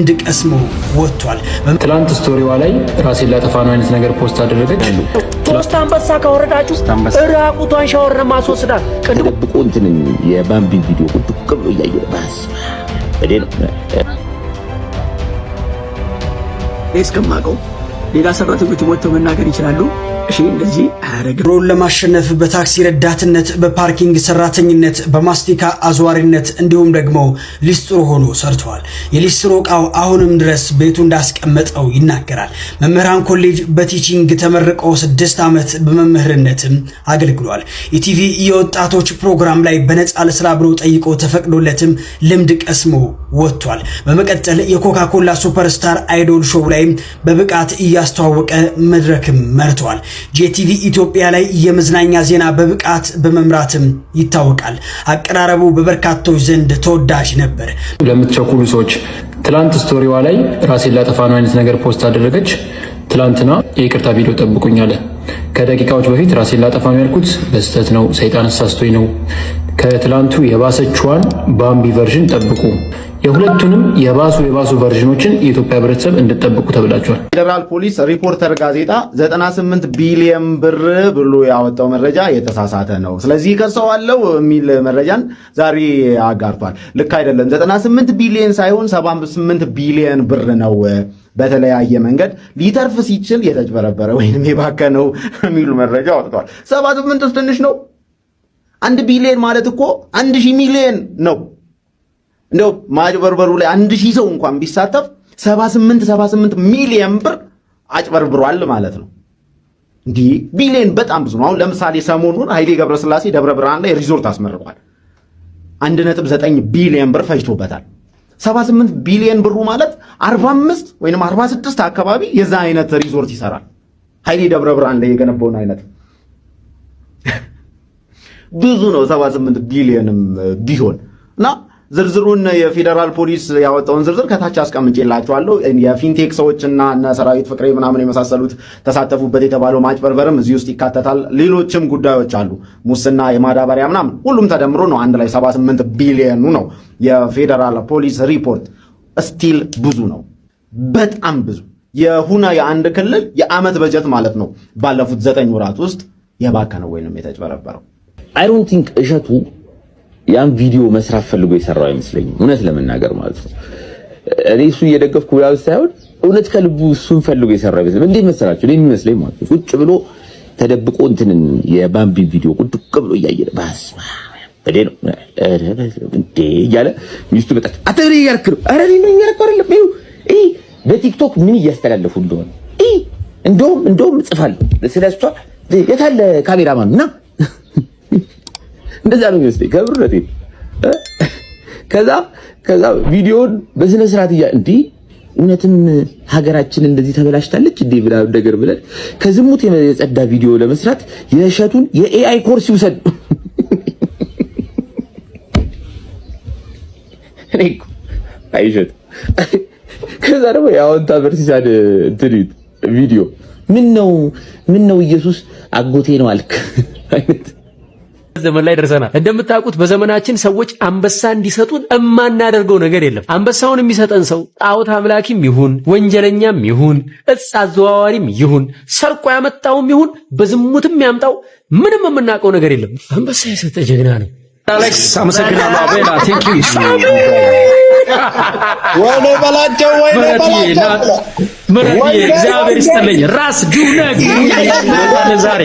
ድቀስሞ ወጥቷል። ትላንት ስቶሪዋ ላይ ራሴን ላጠፋ ነው አይነት ነገር ፖስት አደረገች። ሶስት አንበሳ ካወረዳችሁ ራቁቷን ሻወር ማስወስዳት ደብቆ እንትን የባምቢ ቪዲዮ ቁጥቅ ብሎ እያየ ባስ በደል እስከማቀው ሌላ ሰራተኞች ወጥተው መናገር ይችላሉ። እሺ እንደዚህ ሮል ለማሸነፍ በታክሲ ረዳትነት፣ በፓርኪንግ ሰራተኝነት፣ በማስቲካ አዝዋሪነት እንዲሁም ደግሞ ሊስትሮ ሆኖ ሰርቷል። የሊስትሮ ዕቃው አሁንም ድረስ ቤቱ እንዳስቀመጠው ይናገራል። መምህራን ኮሌጅ በቲቺንግ ተመርቆ 6 ዓመት በመምህርነትም አገልግሏል። ኢቲቪ የወጣቶች ፕሮግራም ላይ በነፃ ለስራ ብሎ ጠይቆ ተፈቅዶለትም ልምድ ቀስሞ ወጥቷል። በመቀጠል የኮካኮላ ሱፐርስታር አይዶል ሾው ላይ በብቃት እያስተዋወቀ መድረክም መርቷል። ጄቲቪ ኢትዮጵያ ላይ የመዝናኛ ዜና በብቃት በመምራትም ይታወቃል። አቀራረቡ በበርካቶች ዘንድ ተወዳጅ ነበር። ለምትቸኩሉ ሰዎች ትላንት ስቶሪዋ ላይ ራሴን ላጠፋ ነው አይነት ነገር ፖስት አደረገች። ትላንትና የይቅርታ ቪዲዮ ጠብቁኝ አለ። ከደቂቃዎች በፊት ራሴን ላጠፋ ነው ያልኩት በስተት ነው፣ ሰይጣን አሳስቶኝ ነው። ከትላንቱ የባሰችዋን ባምቢ ቨርዥን ጠብቁ። የሁለቱንም የባሱ ቨርዥኖችን የኢትዮጵያ ህብረተሰብ እንድትጠብቁ ተብላችኋል። ፌደራል ፖሊስ ሪፖርተር ጋዜጣ 98 ቢሊዮን ብር ብሎ ያወጣው መረጃ የተሳሳተ ነው፣ ስለዚህ ከሰዋለው የሚል መረጃን ዛሬ አጋርቷል። ልክ አይደለም። 98 ቢሊዮን ሳይሆን 78 ቢሊዮን ብር ነው። በተለያየ መንገድ ሊተርፍ ሲችል የተጭበረበረ ወይንም የባከነው የሚሉ መረጃ አውጥቷል። 78 ትንሽ ነው። 1 ቢሊዮን ማለት እኮ 1000 ሚሊዮን ነው። እንደው ማጭበርበሩ ላይ 1000 ሰው እንኳን ቢሳተፍ 78 ሚሊዮን ብር አጭበርብሯል ማለት ነው። እንዲህ ቢሊዮን በጣም ብዙ ነው። አሁን ለምሳሌ ሰሞኑን ኃይሌ ገብረስላሴ ደብረ ብርሃን ላይ ሪዞርት አስመርቋል። 1.9 ቢሊዮን ብር ፈጅቶበታል። 78 ቢሊዮን ብሩ ማለት 45 ወይንም 46 አካባቢ የዛ አይነት ሪዞርት ይሰራል። ኃይሌ ደብረ ብርሃን ላይ የገነባውን አይነት ብዙ ነው 78 ቢሊዮንም ቢሆን እና ዝርዝሩን የፌደራል ፖሊስ ያወጣውን ዝርዝር ከታች አስቀምጬላችኋለሁ። የፊንቴክ ሰዎችና እነ ሰራዊት ፍቅሬ ምናምን የመሳሰሉት ተሳተፉበት የተባለው ማጭበርበርም እዚህ ውስጥ ይካተታል። ሌሎችም ጉዳዮች አሉ፣ ሙስና፣ የማዳበሪያ ምናምን ሁሉም ተደምሮ ነው አንድ ላይ 78 ቢሊዮኑ ነው የፌደራል ፖሊስ ሪፖርት። ስቲል ብዙ ነው፣ በጣም ብዙ የሁና የአንድ ክልል የዓመት በጀት ማለት ነው ባለፉት 9 ወራት ውስጥ የባከነው ወይንም የተጭበረበረው። አይ ዶንት ቲንክ እሸቱ ያን ቪዲዮ መስራት ፈልጎ የሰራው አይመስለኝም፣ እውነት ለመናገር ማለት ነው። እኔ እሱ እየደገፍኩ ያው ሳይሆን እውነት ከልቡ እሱን ፈልጎ የሰራው አይመስለኝም። እንዴት መሰላችሁ? እኔ የሚመስለኝ ማለት ነው ቁጭ ብሎ ተደብቆ እንትን የባምቢ ቪዲዮ ቁጭ ብሎ እያየ ባስ በደል እንዴ እያለ ሚስቱ በጣም አተሪ ያርክሩ አረሪ ነው ያርክሩ አይደለም ይሄ በቲክቶክ ምን እያስተላለፉ እንደሆነ እንደውም ጽፋለሁ ስለሷ የታለ ካሜራማን እና እንደዛ ነው የሚመስለኝ ከብረቴ። ከዛ ቪዲዮን በስነ ስርዓት እንዴ እውነትም ሀገራችን እንደዚህ ተበላሽታለች እንዴ ብላው ነገር ብለን ከዝሙት የጸዳ ቪዲዮ ለመስራት የእሸቱን የኤአይ ኮርስ ይውሰድ። እኔ አይሸት ከዛ ደግሞ ያውንታ ቨርሲሳን ትሪት ቪዲዮ ምን ነው ኢየሱስ አጎቴ ነው አልክ አይነት ዘመን ላይ ደርሰናል። እንደምታውቁት በዘመናችን ሰዎች አንበሳ እንዲሰጡን እማናደርገው ነገር የለም። አንበሳውን የሚሰጠን ሰው ጣዖት አምላኪም ይሁን ወንጀለኛም ይሁን እጽ አዘዋዋሪም ይሁን ሰርቆ ያመጣውም ይሁን በዝሙትም ያምጣው ምንም የምናውቀው ነገር የለም። አንበሳ የሰጠ ጀግና ነው። አሌክስ አመሰግናለሁ። አቤላ ቴንክ ዩ ወይኔ በላቸው ምረጥ እግዚአብሔር ይስጥልኝ። ራስ ዱነግ ዛሬ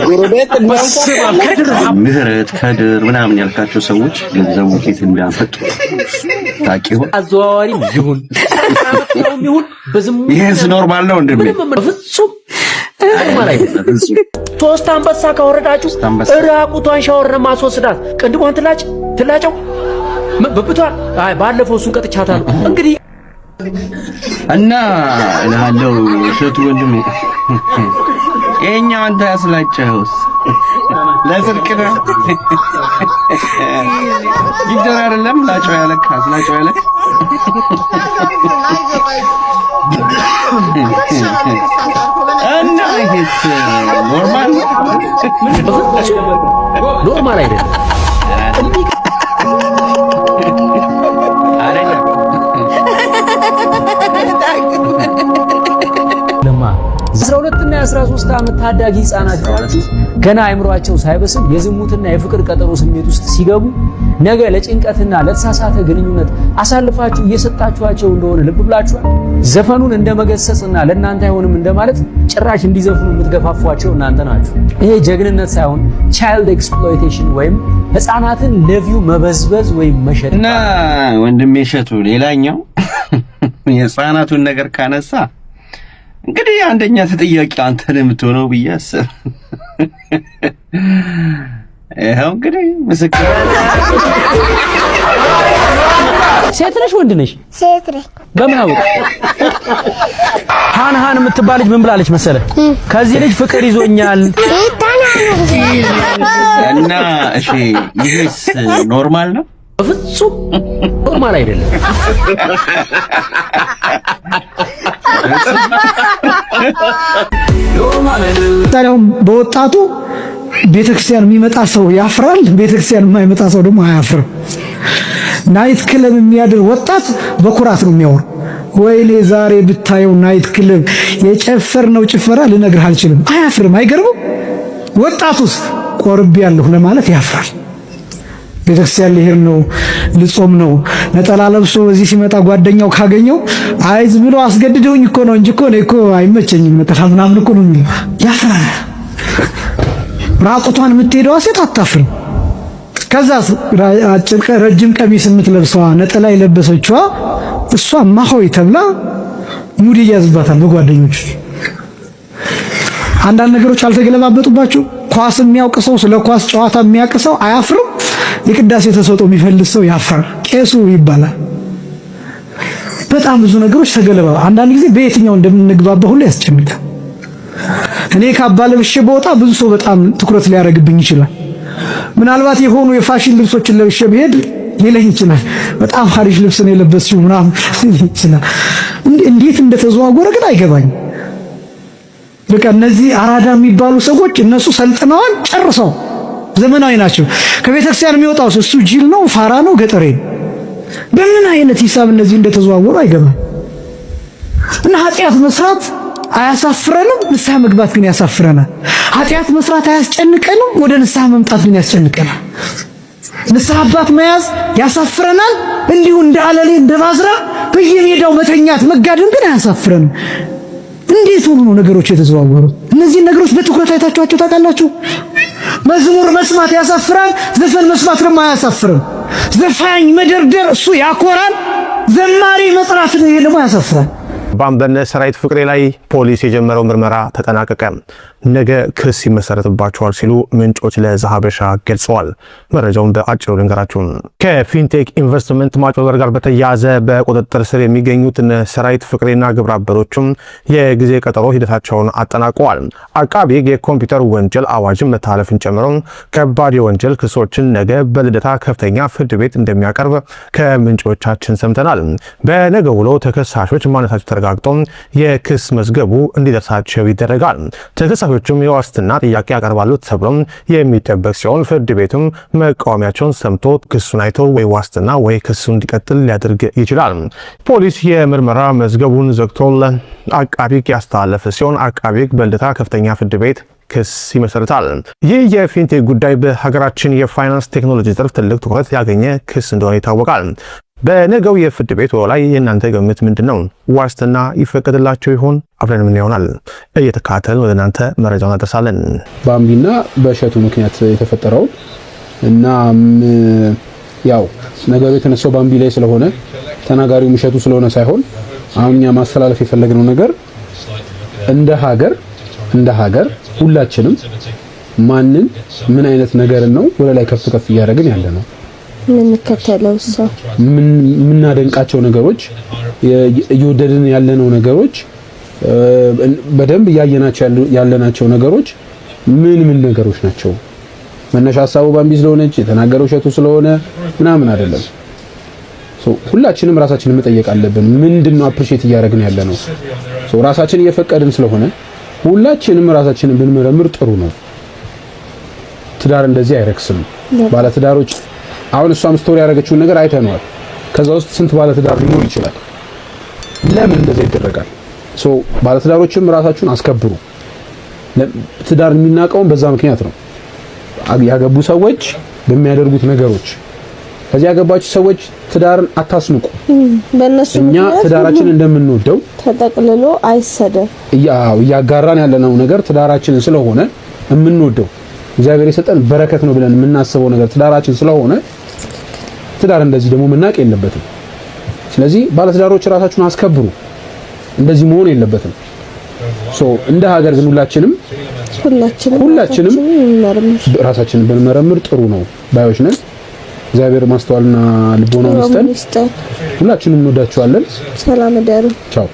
ምህረት ከድር ምናምን ያልካቸው ሰዎች ገንዘቡ ኬት እንዳፈጡ ታቂው አዘዋዋሪም ይሁን በዝሙት ይሄስ ኖርማል ነው እንዴ? ፍጹም ሶስት አንበሳ ካወረዳችሁ ራቁቷን ሻወር ማስወስዳት ቅንድቧን ትላጨው በብቷል። አይ ባለፈው እሱን ቀጥቻታለሁ። እንግዲህ እና እላለሁ እሸቱ ወንድሜ የኛው አንተ ያስላጨውስ ለስልክ ነው ይደራ አይደለም ላጨው ያለካ አስላጨው ያለካ እና ይሄስ ኖርማል አይደለም። የ13 ዓመት ታዳጊ ህፃናት ናችሁ። ገና አይምሯቸው ሳይበስል የዝሙትና የፍቅር ቀጠሮ ስሜት ውስጥ ሲገቡ ነገ ለጭንቀትና ለተሳሳተ ግንኙነት አሳልፋችሁ እየሰጣችኋቸው እንደሆነ ልብ ብላችኋል። ዘፈኑን እንደመገሰጽና ለእናንተ አይሆንም እንደማለት ጭራሽ እንዲዘፍኑ የምትገፋፏቸው እናንተ ናችሁ። ይሄ ጀግንነት ሳይሆን ቻይልድ ኤክስፕሎይቴሽን ወይም ህፃናትን ለቪው መበዝበዝ ወይም መሸጥ እና ወንድሜ እሸቱ ሌላኛው የህፃናቱን ነገር ካነሳ እንግዲህ አንደኛ ተጠያቂ አንተ ነህ የምትሆነው ብዬ አስብ። ይኸው እንግዲህ ምስክር። ሴት ነሽ ወንድ ነሽ? ሴት ነኝ። በምን አወቅ? ሃን የምትባል ልጅ ምን ብላለች መሰለ? ከዚህ ልጅ ፍቅር ይዞኛል እና እሺ፣ ይሄስ ኖርማል ነው? በፍጹም ኖርማል አይደለም። ታዲያም በወጣቱ ቤተክርስቲያን የሚመጣ ሰው ያፍራል፣ ቤተክርስቲያን የማይመጣ ሰው ደግሞ አያፍርም። ናይት ክለብ የሚያድር ወጣት በኩራት ነው የሚያወራው። ወይኔ ዛሬ ብታየው ናይት ክለብ የጨፈርነው ጭፈራ ልነግርህ አልችልም። አያፍርም። አይገርምም? ወጣቱስ ቆርቤያለሁ ለማለት ያፍራል። ቤተክርስቲያን ሊሄድ ነው፣ ልጾም ነው፣ ነጠላ ለብሶ እዚህ ሲመጣ ጓደኛው ካገኘው አይ ዝም ብሎ አስገድደውኝ እኮ ነው እንጂ እኮ ነው እኮ አይመቸኝም ነጠላ ምናምን እኮ ነው የሚለው። ያፍራል። ራቁቷን የምትሄደዋ ሴት አታፍርም። ከዛስ ረጅም ቀሚስ የምትለብሰዋ ነጠላ የለበሰችዋ እሷ ማሆይ ተብላ ሙድ ይያዝባታል በጓደኞች። አንዳንድ ነገሮች አልተገለባበጡባችሁ? ኳስ የሚያውቅ ሰው ስለ ኳስ ጨዋታ የሚያውቅ ሰው አያፍርም? የቅዳሴ ተሰጥኦ የሚፈልስ ሰው ያፍራል። ቄሱ ይባላል። በጣም ብዙ ነገሮች ተገለባ። አንዳንድ ጊዜ በየትኛው እንደምንግባባ ሁሉ ያስጨንቃል። እኔ ካባ ለብሼ በወጣ ብዙ ሰው በጣም ትኩረት ሊያደርግብኝ ይችላል። ምናልባት የሆኑ የፋሽን ልብሶችን ለብሼ ብሄድ ሊለኝ ይችላል። በጣም ሀሪፍ ልብስ ነው የለበስሽው ምናምን ይችላል። እንዴት እንደተዘዋወረ ግን አይገባኝም። በቃ እነዚህ አራዳ የሚባሉ ሰዎች እነሱ ሰልጥነዋል፣ ጨርሰው ዘመናዊ ናቸው። ከቤተክርስቲያን የሚወጣው እሱ ጅል ነው፣ ፋራ ነው፣ ገጠሬ ነው። በምን አይነት ሂሳብ እነዚህ እንደተዘዋወሩ አይገባም። እና ኃጢአት መስራት አያሳፍረንም፣ ንስሐ መግባት ግን ያሳፍረናል። ኃጢአት መስራት አያስጨንቀንም፣ ወደ ንስሐ መምጣት ግን ያስጨንቀናል። ንስሐ አባት መያዝ ያሳፍረናል፣ እንዲሁ እንደ አለሌ እንደ ባዝራ በየሜዳው መተኛት መጋደም ግን አያሳፍረንም። እንዴት ሆኖ ነው ነገሮች የተዘዋወሩት? እነዚህ ነገሮች በትኩረት አይታችኋቸው ታውቃላችሁ? መዝሙር መስማት ያሳፍራል፣ ዘፈን መስማት ደግሞ አያሳፍርም። ዘፋኝ መደርደር እሱ ያኮራል፣ ዘማሪ መጥራት ነው፣ ይሄ ደግሞ ያሳፍራል። በአምባሰል ሰራዊት ፍቅሬ ላይ ፖሊስ የጀመረው ምርመራ ተጠናቀቀ። ነገ ክስ ይመሰረትባቸዋል ሲሉ ምንጮች ለዛሀበሻ ገልጸዋል። መረጃውን በአጭሩ ልንገራችሁ። ከፊንቴክ ኢንቨስትመንት ማጭበርበር ጋር በተያያዘ በቁጥጥር ስር የሚገኙት ሰራዊት ፍቅሬና ግብረ አበሮቹም የጊዜ ቀጠሮ ሂደታቸውን አጠናቀዋል። አቃቤ የኮምፒውተር ወንጀል አዋጅን መተላለፍን ጨምሮ ከባድ የወንጀል ክሶችን ነገ በልደታ ከፍተኛ ፍርድ ቤት እንደሚያቀርብ ከምንጮቻችን ሰምተናል። በነገ ውሎ ተከሳሾች ማንነታቸው ተረጋግጦ የክስ መዝገቡ እንዲደርሳቸው ይደረጋል። ተከሳሾቹም የዋስትና ጥያቄ ያቀርባሉ ተብሎም የሚጠበቅ ሲሆን ፍርድ ቤቱም መቃወሚያቸውን ሰምቶ ክሱን አይቶ ወይ ዋስትና ወይ ክሱ እንዲቀጥል ሊያደርግ ይችላል። ፖሊስ የምርመራ መዝገቡን ዘግቶ ለአቃቤ ሕግ ያስተላለፈ ሲሆን አቃቤ ሕግ በልደታ ከፍተኛ ፍርድ ቤት ክስ ይመሰርታል። ይህ የፊንቴክ ጉዳይ በሀገራችን የፋይናንስ ቴክኖሎጂ ዘርፍ ትልቅ ትኩረት ያገኘ ክስ እንደሆነ ይታወቃል። በነገው የፍርድ ቤት ውሎ ላይ የእናንተ ግምት ምንድነው? ዋስትና ይፈቀድላቸው ይሆን? አብረን ምን ይሆናል እየተካተልን ወደ እናንተ መረጃውን አደርሳለን። በአምቢና በእሸቱ ምክንያት የተፈጠረው እና ያው ነገሩ የተነሳው በአምቢ ላይ ስለሆነ ተናጋሪው እሸቱ ስለሆነ ሳይሆን አሁን እኛ ማስተላለፍ የፈለግነው ነገር እንደ ሀገር ሁላችንም ማንን ምን አይነት ነገር ነው ወደ ላይ ከፍ ከፍ እያደረግን ያለ ነው የምንከተለው ሰው የምናደንቃቸው ነገሮች እየወደድን ያለነው ነገሮች በደንብ ያለናቸው ነገሮች ምን ነገሮች ናቸው? መነሻ ሐሳቡ ባምቢ ስለሆነች የተናገረው እሸቱ ስለሆነ ምናምን አይደለም። ሁላችንም ራሳችንን መጠየቅ አለብን። ምንድነው አፕሪሺየት እያደረግን ያለነው? ራሳችንን እየፈቀድን ስለሆነ ሁላችንም ራሳችንን ብንመረምር ጥሩ ነው። ትዳር እንደዚህ አይረክስም። ባለትዳሮች አሁን እሷም ስቶሪ ያደረገችውን ነገር አይተነዋል። ከዛ ውስጥ ስንት ባለትዳር ሊኖር ይችላል? ለምን እንደዚህ ይደረጋል? ባለትዳሮችም ራሳችሁን አስከብሩ። ትዳር የሚናቀው በዛ ምክንያት ነው። ያገቡ ሰዎች በሚያደርጉት ነገሮች ከዚህ ያገባችሁ ሰዎች ትዳርን አታስንቁ። በእነሱ እኛ ትዳራችን እንደምንወደው ተጠቅልሎ አይሰደብ። እያጋራን ያለነው ነገር ትዳራችንን ስለሆነ የምንወደው እግዚአብሔር የሰጠን በረከት ነው ብለን የምናስበው ነገር ትዳራችን ስለሆነ ትዳር እንደዚህ ደግሞ መናቅ የለበትም። ስለዚህ ባለትዳሮች ራሳችሁን አስከብሩ። እንደዚህ መሆን የለበትም። እንደ ሀገር ግን ሁላችንም ራሳችንን ብንመረምር ጥሩ ነው ባዮች ነን። እግዚአብሔር ማስተዋልና ልቦናውን ይስጠን። ሁላችንም እንወዳችኋለን። ሰላም ደሩ። ቻው።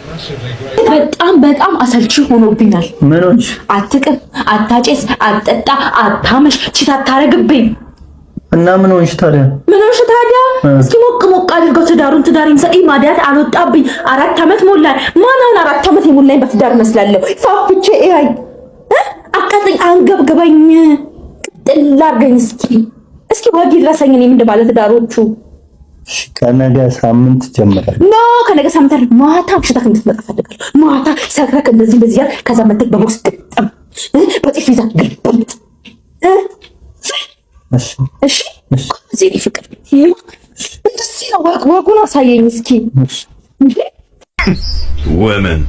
በጣም አሰልቺ ሆኖብኛል። ምንጭ አትቅም፣ አታጨስ፣ አትጠጣ፣ አታመሽ፣ ቺታ አታረግብኝ እና ምን ሆንሽ ታዲያ? እስኪ ሞቅ አድርገው ትዳሬን ሰኢ ማዲያት አልወጣብኝ 4 ዓመት ሞላኝ። ማናውን 4 ዓመት የሞላኝ በትዳር መስላለሁ። ፋፍቼ አይ አቃጥኝ አንገብገባኝ ቅጥል አድርገኝ እስኪ ወጊ ድረሰኝ። እኔ ምን ባለ ትዳሮቹ ከነገ ሳምንት ጀምራለሁ። ከነገ ሳምንት ማታ ሽታክ እንድትመጣ ፈልጋለሁ። ማታ ሰክረክ እንደዚህ ያል ከዛ መጥተህ በቦክስ ግጥም በጥፊ ይዛ ግጥም እሺ እዚህ ፍቅር እንደዚህ ነው። ወጉን አሳየኝ እስኪ ወመን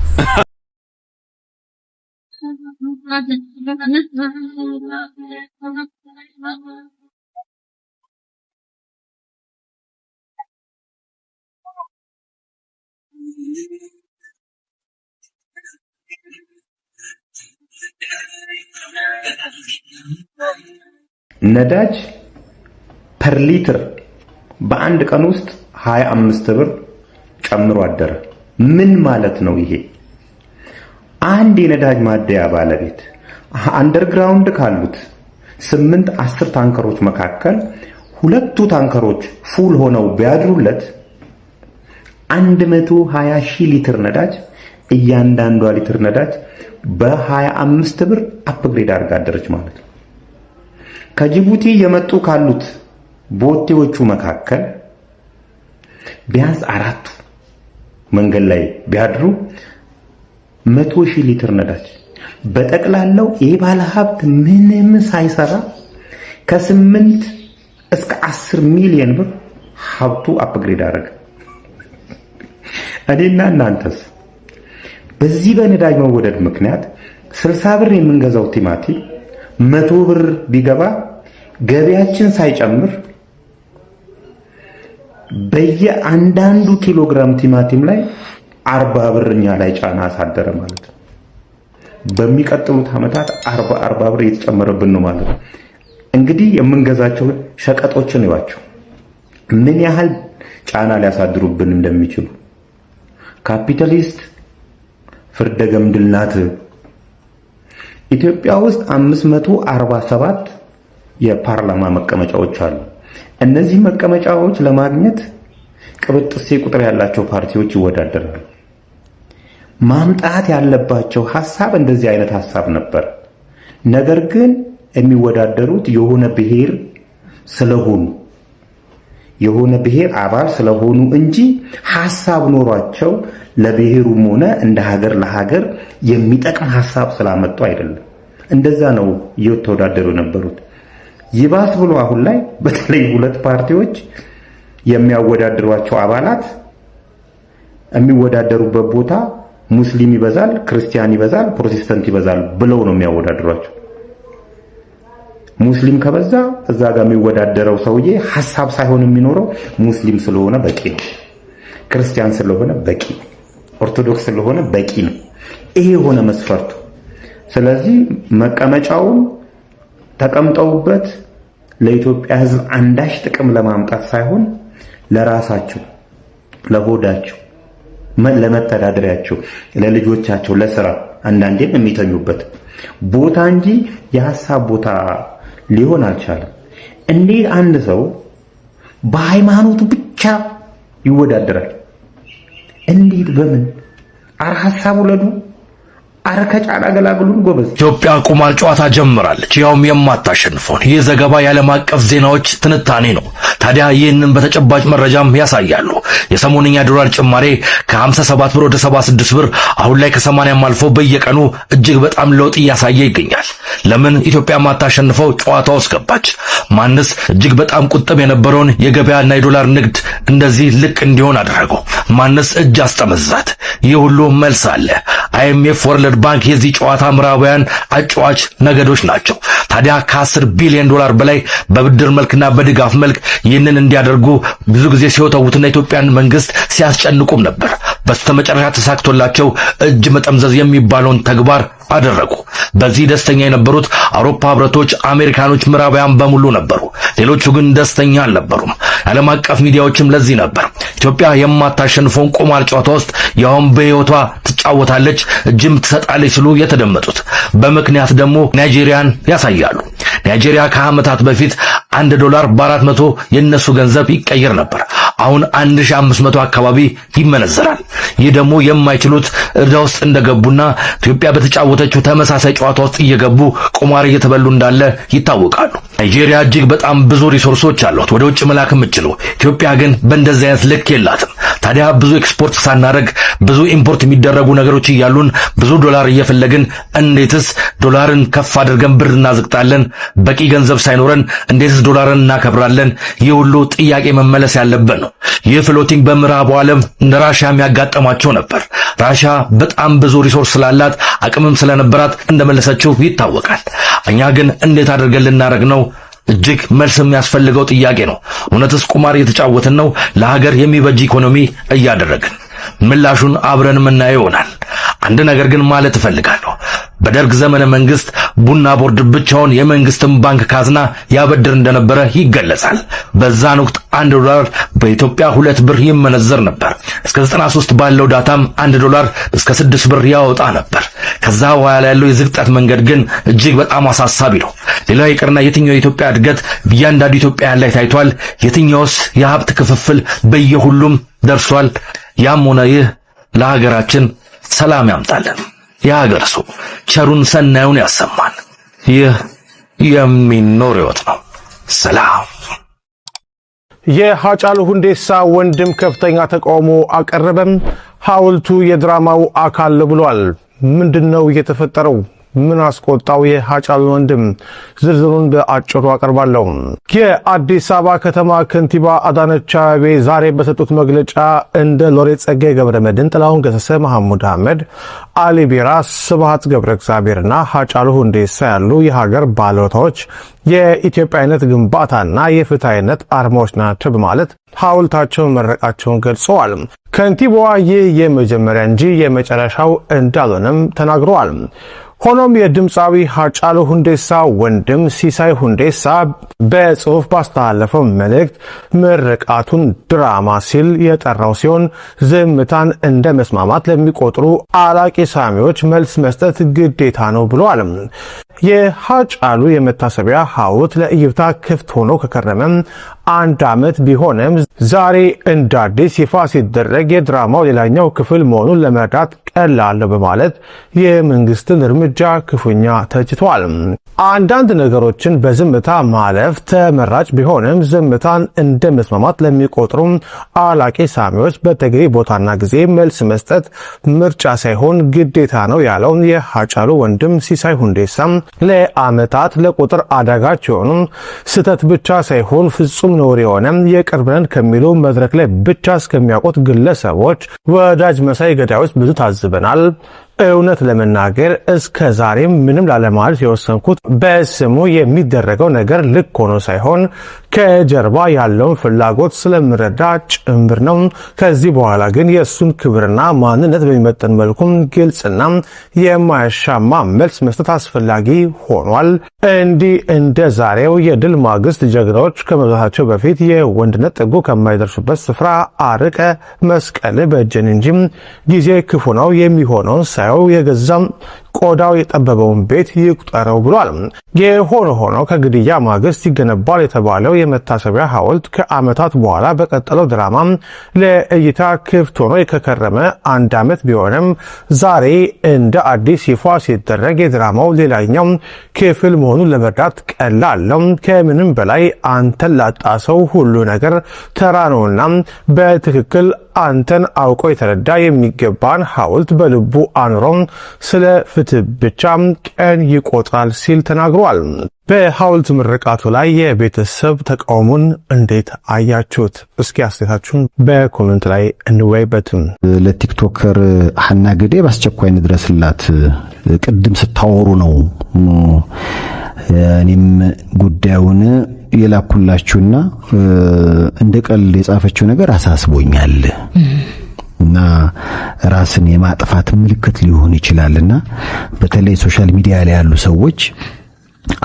ነዳጅ ፐር ሊትር በአንድ ቀን ውስጥ 25 ብር ጨምሮ አደረ። ምን ማለት ነው ይሄ? አንድ የነዳጅ ማደያ ባለቤት አንደርግራውንድ ካሉት 8-10 ታንከሮች መካከል 2 ታንከሮች ፉል ሆነው ቢያድሩለት 120,000 ሊትር ነዳጅ እያንዳንዷ ሊትር ነዳጅ በ25 ብር አፕግሬድ አድርጋ አደረች ማለት ነው። ከጅቡቲ የመጡ ካሉት ቦቴዎቹ መካከል ቢያንስ 4 መንገድ ላይ ቢያድሩ 100,000 ሊትር ነዳጅ በጠቅላላው የባለ ሀብት ምንም ሳይሰራ ከ8 እስከ 10 ሚሊዮን ብር ሀብቱ አፕግሬድ አደረገ። እኔና እናንተስ በዚህ በነዳጅ መወደድ ምክንያት 60 ብር የምንገዛው ቲማቲም 100 ብር ቢገባ ገቢያችን ሳይጨምር በየአንዳንዱ ኪሎግራም ቲማቲም ላይ 40 ብር እኛ ላይ ጫና አሳደረ ማለት ነው። በሚቀጥሉት ዓመታት 40 ብር እየተጨመረብን ነው ማለት ነው። እንግዲህ የምንገዛቸው ሸቀጦችን ይዋቸው ምን ያህል ጫና ሊያሳድሩብን እንደሚችሉ። ካፒታሊስት ፍርደ ገምድል ናት። ኢትዮጵያ ውስጥ 547 የፓርላማ መቀመጫዎች አሉ። እነዚህ መቀመጫዎች ለማግኘት ቅብጥሴ ቁጥር ያላቸው ፓርቲዎች ይወዳደራሉ። ማምጣት ያለባቸው ሐሳብ እንደዚህ አይነት ሐሳብ ነበር። ነገር ግን የሚወዳደሩት የሆነ ብሔር ስለሆኑ የሆነ ብሔር አባል ስለሆኑ እንጂ ሐሳብ ኖሯቸው ለብሔሩም ሆነ እንደ ሀገር ለሀገር የሚጠቅም ሐሳብ ስላመጡ አይደለም። እንደዛ ነው እየተወዳደሩ የነበሩት። ይባስ ብሎ አሁን ላይ በተለይ 2 ፓርቲዎች የሚያወዳድሯቸው አባላት የሚወዳደሩበት ቦታ ሙስሊም ይበዛል፣ ክርስቲያን ይበዛል፣ ፕሮቴስታንት ይበዛል ብለው ነው የሚያወዳድሯቸው። ሙስሊም ከበዛ እዛ ጋር የሚወዳደረው ሰውዬ ሐሳብ ሳይሆን የሚኖረው ሙስሊም ስለሆነ በቂ ነው፣ ክርስቲያን ስለሆነ በቂ ነው፣ ኦርቶዶክስ ስለሆነ በቂ ነው። ይሄ ሆነ መስፈርቱ። ስለዚህ መቀመጫውን ተቀምጠውበት ለኢትዮጵያ ሕዝብ አንዳች ጥቅም ለማምጣት ሳይሆን ለራሳቸው ለሆዳቸው ለመተዳደሪያቸው ለልጆቻቸው ለስራ አንዳንዴም የሚተኙበት ቦታ እንጂ የሐሳብ ቦታ ሊሆን አልቻለም። እንዴት አንድ ሰው በሃይማኖቱ ብቻ ይወዳደራል? እንዴት? በምን? ሐሳብ ውለዱ፣ አረ ከጫና ገላግሉን ጎበዝ። ኢትዮጵያ ቁማር ጨዋታ ጀምራለች፣ ያውም የማታሸንፈውን። ይህ ዘገባ የዓለም አቀፍ ዜናዎች ትንታኔ ነው። ታዲያ ይህንን በተጨባጭ መረጃም ያሳያሉ። የሰሞንኛ ዶላር ጭማሬ ከ57 ብር ወደ 76 ብር፣ አሁን ላይ ከ80 አልፎ በየቀኑ እጅግ በጣም ለውጥ እያሳየ ይገኛል። ለምን ኢትዮጵያ ማታሸንፈው ጨዋታ ውስጥ ገባች? ማንስ እጅግ በጣም ቁጥብ የነበረውን የገበያና የዶላር ንግድ እንደዚህ ልቅ እንዲሆን አደረገው? ማንስ እጅ አስጠመዛት? ይህ ሁሉ መልስ አለ። አይኤምኤፍ፣ ወርልድ ባንክ የዚህ ጨዋታ ምዕራባውያን አጫዋች ነገዶች ናቸው። ታዲያ ከ10 ቢሊዮን ዶላር በላይ በብድር መልክና በድጋፍ መልክ ይህንን እንዲያደርጉ ብዙ ጊዜ ሲወተውትና ኢትዮጵያን መንግስት ሲያስጨንቁም ነበር። በስተመጨረሻ ተሳክቶላቸው እጅ መጠምዘዝ የሚባለውን ተግባር አደረጉ። በዚህ ደስተኛ የነበሩት አውሮፓ ህብረቶች፣ አሜሪካኖች፣ ምዕራባውያን በሙሉ ነበሩ። ሌሎቹ ግን ደስተኛ አልነበሩም። ዓለም አቀፍ ሚዲያዎችም ለዚህ ነበር ኢትዮጵያ የማታሸንፈውን ቁማር ጨዋታ ውስጥ ያውም በህይወቷ ትጫወታለች፣ እጅም ትሰጣለች ሲሉ የተደመጡት። በምክንያት ደግሞ ናይጄሪያን ያሳያሉ። ናይጄሪያ ከዓመታት በፊት 1 ዶላር በ400 የነሱ ገንዘብ ይቀየር ነበር። አሁን 1500 አካባቢ ይመነዘራል። ይህ ደግሞ የማይችሉት እርዳ ውስጥ እንደገቡና ኢትዮጵያ በተጫወተችው ተመሳሳይ ጨዋታ ውስጥ እየገቡ ቁማር እየተበሉ እንዳለ ይታወቃሉ። ናይጄሪያ እጅግ በጣም ብዙ ሪሶርሶች አሏት ወደ ውጭ መላክ የምትችለው። ኢትዮጵያ ግን በእንደዚህ አይነት ልክ የላትም። ታዲያ ብዙ ኤክስፖርት ሳናደርግ ብዙ ኢምፖርት የሚደረጉ ነገሮች እያሉን ብዙ ዶላር እየፈለግን እንዴትስ ዶላርን ከፍ አድርገን ብር እናዝቅጣለን? በቂ ገንዘብ ሳይኖረን እንዴትስ ዶላርን እናከብራለን? ይህ ሁሉ ጥያቄ መመለስ ያለበት ነው። ይህ ፍሎቲንግ በምዕራቡ ዓለም እንደ ራሽያ የሚያጋጥማቸው ነበር። ራሽያ በጣም ብዙ ሪሶርስ ስላላት አቅምም ስለነበራት እንደመለሰችው ይታወቃል። እኛ ግን እንዴት አድርገን ልናደርግ ነው? እጅግ መልስ የሚያስፈልገው ጥያቄ ነው። እውነትስ ቁማር እየተጫወትን ነው? ለሀገር የሚበጅ ኢኮኖሚ እያደረግን? ምላሹን አብረን የምናየው ይሆናል። አንድ ነገር ግን ማለት እፈልጋለሁ። በደርግ ዘመነ መንግስት ቡና ቦርድ ብቻውን የመንግስትን ባንክ ካዝና ያበድር እንደነበረ ይገለጻል። በዛን ወቅት 1 ዶላር በኢትዮጵያ 2 ብር ይመነዘር ነበር። እስከ 93 ባለው ዳታም 1 ዶላር እስከ 6 ብር ያወጣ ነበር። ከዛ በኋላ ያለው የዝቅጠት መንገድ ግን እጅግ በጣም አሳሳቢ ነው። ሌላው ይቅርና የትኛው የኢትዮጵያ እድገት በእያንዳንዱ ኢትዮጵያውያን ላይ ታይቷል? የትኛውስ የሀብት ክፍፍል በየሁሉም ደርሷል? ያም ሆነ ይህ ለሀገራችን ሰላም ያምጣልን። የሀገር ሰው ቸሩን ሰናዩን ያሰማን። ይህ የሚኖር ሕይወት ነው። ሰላም። የሃጫሉ ሁንዴሳ ወንድም ከፍተኛ ተቃውሞ አቀረበም። ሐውልቱ የድራማው አካል ብሏል። ምንድነው የተፈጠረው? ምን አስቆጣው የሃጫሉ ወንድም? ዝርዝሩን በአጭሩ አቀርባለሁ። የአዲስ አበባ ከተማ ከንቲባ አዳነች አቤቤ ዛሬ በሰጡት መግለጫ እንደ ሎሬት ጸጋዬ ገብረመድህን፣ ጥላሁን ገሰሰ፣ መሐሙድ አህመድ፣ አሊ ቢራ፣ ስብሐት ገብረ እግዚአብሔርና ሃጫሉ ሁንዴሳ ያሉ የሀገር ባለውለታዎች የኢትዮጵያዊነት ግንባታና የፍትሃዊነት አርማዎች ናቸው በማለት ሐውልታቸውን መረቃቸውን ገልጸዋል። ከንቲባዋ ይህ የመጀመሪያ እንጂ የመጨረሻው እንዳልሆነም ተናግረዋል። ሆኖም የድምፃዊ ሃጫሉ ሁንዴሳ ወንድም ሲሳይ ሁንዴሳ በጽሑፍ ባስተላለፈው መልእክት ምርቃቱን ድራማ ሲል የጠራው ሲሆን ዝምታን እንደ መስማማት ለሚቆጥሩ አላቂ ሳሚዎች መልስ መስጠት ግዴታ ነው ብለዋል። የሃጫሉ የመታሰቢያ ሐውልት ለእይታ ክፍት ሆኖ ከከረመ 1 ዓመት ቢሆንም ዛሬ እንደ አዲስ ይፋ ሲደረግ የድራማው ሌላኛው ክፍል መሆኑን ለመረዳት ቀላል በማለት የመንግስትን እርምጃ ክፉኛ ተችቷል። አንዳንድ ነገሮችን በዝምታ ማለፍ ተመራጭ ቢሆንም ዝምታን እንደ መስማማት ለሚቆጥሩ አላቂ ሳሚዎች በተገቢ ቦታና ጊዜ መልስ መስጠት ምርጫ ሳይሆን ግዴታ ነው ያለው የሃጫሉ ወንድም ሲሳይ ሁንዴሳ ለዓመታት ለቁጥር አዳጋች የሆኑ ስህተት ብቻ ሳይሆን ፍጹም ነውር የሆነ የቅርብ ነን ከሚሉ መድረክ ላይ ብቻ እስከሚያውቁት ግለሰቦች ወዳጅ መሳይ ገዳዮች ብዙ ታዝበናል። እውነት ለመናገር እስከ ዛሬም ምንም ላለማለት የወሰንኩት በስሙ የሚደረገው ነገር ልክ ሆኖ ሳይሆን ከጀርባ ያለውን ፍላጎት ስለምረዳ ጭምር ነው። ከዚህ በኋላ ግን የእሱን ክብርና ማንነት በሚመጠን መልኩም ግልጽና የማያሻማ መልስ መስጠት አስፈላጊ ሆኗል። እንዲህ እንደ ዛሬው የድል ማግስት ጀግናዎች ከመብዛታቸው በፊት የወንድነት ጥጉ ከማይደርሱበት ስፍራ አርቀ መስቀል በእጅን እንጂ ጊዜ ክፉ ነው የሚሆነውን ሳያየው የገዛም ቆዳው የጠበበውን ቤት ይቁጠረው ብሏል። የሆነ ሆኖ ከግድያ ማግስት ይገነባል የተባለው የመታሰቢያ ሐውልት ከዓመታት በኋላ በቀጠለው ድራማ ለእይታ ክፍት ሆኖ የከረመ 1 ዓመት ቢሆንም ዛሬ እንደ አዲስ ይፋ ሲደረግ የድራማው ሌላኛው ክፍል መሆኑን ለመርዳት ቀላል ነው። ከምንም በላይ አንተን ላጣ ሰው ሁሉ ነገር ተራ ነውና በትክክል አንተን አውቆ የተረዳ የሚገባን ሐውልት በልቡ አኑሮ ስለ ፍትህ ብቻ ቀን ይቆጥራል ሲል ተናግሯል። በሐውልት ምርቃቱ ላይ የቤተሰብ ተቃውሞን እንዴት አያችሁት? እስኪ አስተያየታችሁን በኮሜንት ላይ እንወያይበትም። ለቲክቶከር ሐና ገዴ በአስቸኳይ እንድረስላት ቅድም ስታወሩ ነው እኔም ጉዳዩን የላኩላችሁና እንደ ቀልድ የጻፈችው ነገር አሳስቦኛል እና ራስን የማጥፋት ምልክት ሊሆን ይችላልና በተለይ ሶሻል ሚዲያ ላይ ያሉ ሰዎች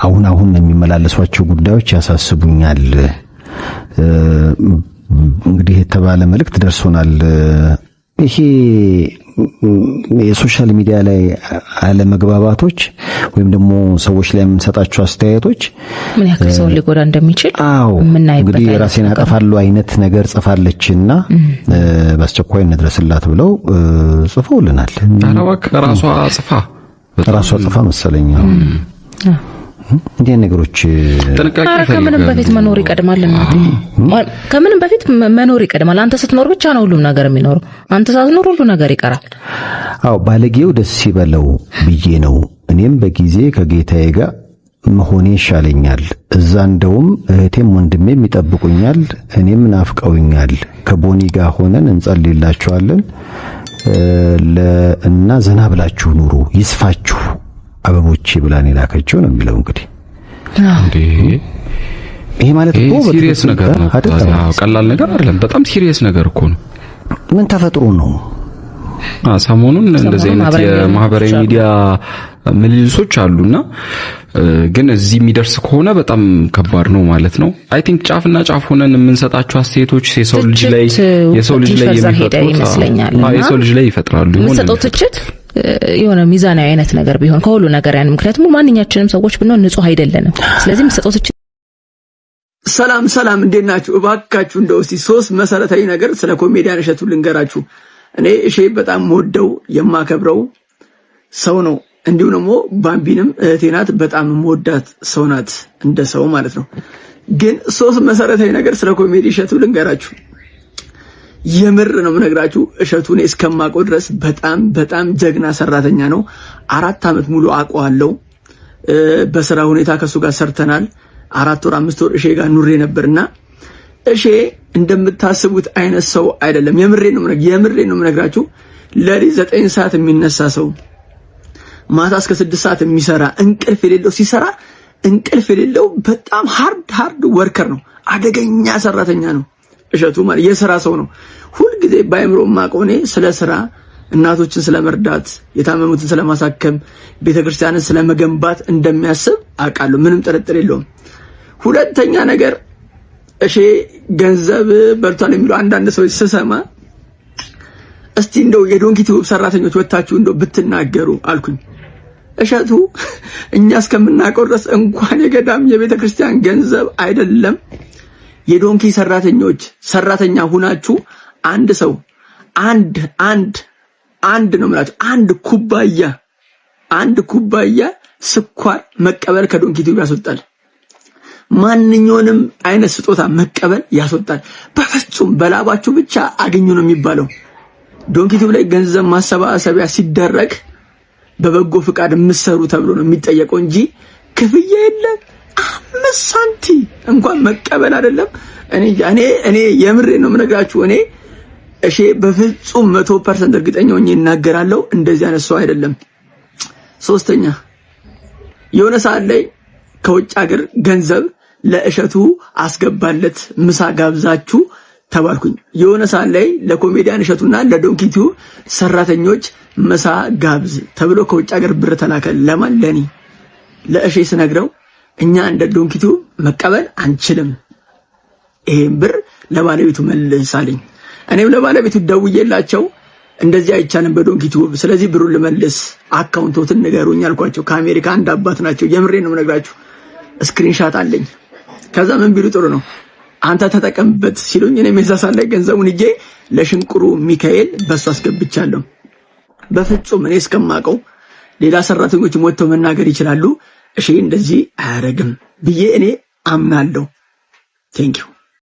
አሁን የሚመላለሷቸው ጉዳዮች ያሳስቡኛል። እንግዲህ የተባለ መልእክት ደርሶናል። ይሄ የሶሻል ሚዲያ ላይ አለመግባባቶች ወይም ደግሞ ሰዎች ላይ የምንሰጣቸው አስተያየቶች ምን ያክል ሰው ሊጎዳ እንደሚችል ምናይበት እንግዲህ ራሴን አጠፋለሁ አይነት ነገር ጽፋለችና በአስቸኳይ እንድረስላት ብለው ጽፈውልናል። ታላዋክ ራሷ ጽፋ መሰለኝ። እንዲህ ነገሮች ጥንቃቄ ከምንም በፊት መኖር ይቀድማል። ከምንም በፊት መኖር ይቀድማል። አንተ ስትኖር ብቻ ነው ሁሉም ነገር የሚኖረው። አንተ ሳትኖር ሁሉ ነገር ይቀራል። ባለጌው ደስ ይበለው ብዬ ነው እኔም በጊዜ ከጌታዬ ጋር መሆኔ ይሻለኛል። እዛ እንደውም እህቴም ወንድሜም ይጠብቁኛል፣ እኔም ናፍቀውኛል። ከቦኒ ጋር ሆነን እንጸልይላችኋለን እና ዘና ብላችሁ ኑሩ፣ ይስፋችሁ አበቦቼ ብላን የላከችው ነው የሚለው። እንግዲህ ይሄ ማለት እኮ ሲሪየስ ነገር ነው። ቀላል ነገር አይደለም። በጣም ሲሪየስ ነገር እኮ ነው። ምን ተፈጥሮ ነው? ሰሞኑን እንደዚህ አይነት የማህበራዊ ሚዲያ ምልልሶች አሉና ግን እዚህ የሚደርስ ከሆነ በጣም ከባድ ነው ማለት ነው። አይ ቲንክ ጫፍና ጫፍ ሆነን የምንሰጣቸው አስተያየቶች የሰው ልጅ ላይ ይፈጥራሉ። የምንሰጠው ትችት የሆነ ሚዛናዊ አይነት ነገር ቢሆን ከሁሉ ነገር ያን ምክንያቱም ማንኛችንም ሰዎች ብንሆን ንጹህ አይደለንም። ስለዚህ የምንሰጠው ትችት ሰላም እንዴት ናችሁ? እባካችሁ እንደው እስቲ 3 መሰረታዊ ነገር ስለ ኮሜዲያን እሸቱ ልንገራችሁ። እኔ እሺ በጣም ወደው የማከብረው ሰው ነው። እንዲሁ ደግሞ ባምቢንም እህቴ ናት፣ በጣም ወዳት ሰው ናት፣ እንደ ሰው ማለት ነው። ግን 3 መሰረታዊ ነገር ስለ ኮሜዲ እሸቱ ልንገራችሁ። የምር ነው የምነግራችሁ። እሸቱን እስከማውቀው ድረስ በጣም ጀግና ሰራተኛ ነው። 4 ዓመት ሙሉ አውቀዋለሁ። በስራ ሁኔታ ከሱ ጋር ሰርተናል። 4 ወር 5 ወር እሺ ጋር ኑሬ ነበርና እሺ እንደምታስቡት አይነት ሰው አይደለም። የምሬ ነው የምነግራችሁ። ለሊት 9 ሰዓት የሚነሳ ሰው፣ ማታ እስከ 6 ሰዓት የሚሰራ እንቅልፍ የሌለው ሲሰራ እንቅልፍ የሌለው በጣም ሃርድ ወርከር ነው። አደገኛ ሰራተኛ ነው እሸቱ ማለት የሥራ ሰው ነው። ሁሉ ጊዜ ባይምሮ ማቆኔ ስለ ስራ፣ እናቶችን ስለመርዳት፣ የታመሙትን ስለማሳከም፣ ቤተክርስቲያንን ስለመገንባት እንደሚያስብ አውቃለሁ። ምንም ጥርጥር የለውም። ሁለተኛ ነገር እሺ ገንዘብ በርቷል የሚሉ አንዳንድ ሰዎች ስሰማ እስቲ እንደው የዶንኪ ቲዩብ ሰራተኞች ወጣችሁ እንደው ብትናገሩ አልኩኝ። እሸቱ እኛ እስከምናውቀው ድረስ እንኳን የገዳም የቤተክርስቲያን ገንዘብ አይደለም የዶንኪ ሰራተኛ ሁናችሁ አንድ ሰው አንድ ነው ማለት አንድ ኩባያ ስኳር መቀበል ከዶንኪ ቲዩብ ያስወጣል። ማንኛውንም አይነት ስጦታ መቀበል ያስወጣል። በፍጹም በላባችሁ ብቻ አገኙ ነው የሚባለው። ዶንኪ ቲዩብ ላይ ገንዘብ ማሰባሰቢያ ሲደረግ በበጎ ፍቃድ የምትሰሩ ተብሎ ነው የሚጠየቀው እንጂ ክፍያ የለም። 5 ሳንቲም እንኳን መቀበል አይደለም። እኔ የምሬ ነው የምነግራችሁ። እኔ እሺ በፍጹም 100% እርግጠኛ ሆኜ እናገራለሁ፣ እንደዚህ አይነት ሰው አይደለም። ሶስተኛ የሆነ ሰዓት ላይ ከውጭ ሀገር ገንዘብ ለእሸቱ አስገባለት ምሳ ጋብዛችሁ ተባልኩኝ። የሆነ ሰዓት ላይ ለኮሜዲያን እሸቱና ለዶንኪ ቲዩብ ሰራተኞች ምሳ ጋብዝ ተብሎ ከውጭ ሀገር ብር ተላከ። ለማን? ለኔ ለእሺ ስነግረው እኛ እንደ ዶንኪ ቲዩብ መቀበል አንችልም፣ ይሄን ብር ለባለቤቱ መልሳለኝ። እኔም ለባለቤቱ ደውዬላቸው እንደዚህ አይቻልም በዶንኪ ቲዩብ። ስለዚህ ብሩን ልመልስ አካውንቶትን ንገሩኝ አልኳቸው። ከአሜሪካ አንድ አባት ናቸው። የምሬን ነው የምነግራችሁ። ስክሪንሻት አለኝ። ከዛ ምን ቢሉ ጥሩ ነው አንተ ተጠቀምበት ሲሉኝ እኔ መዛሳ ላይ ገንዘቡን እጄ ለሽንቁሩ ሚካኤል በሱ አስገብቻለሁ። በፍጹም እኔ እስከማውቀው ሌላ ሰራተኞች ወጥተው መናገር ይችላሉ። እሺ እንደዚህ አያረግም ብዬ እኔ አምናለሁ። ቴንኪው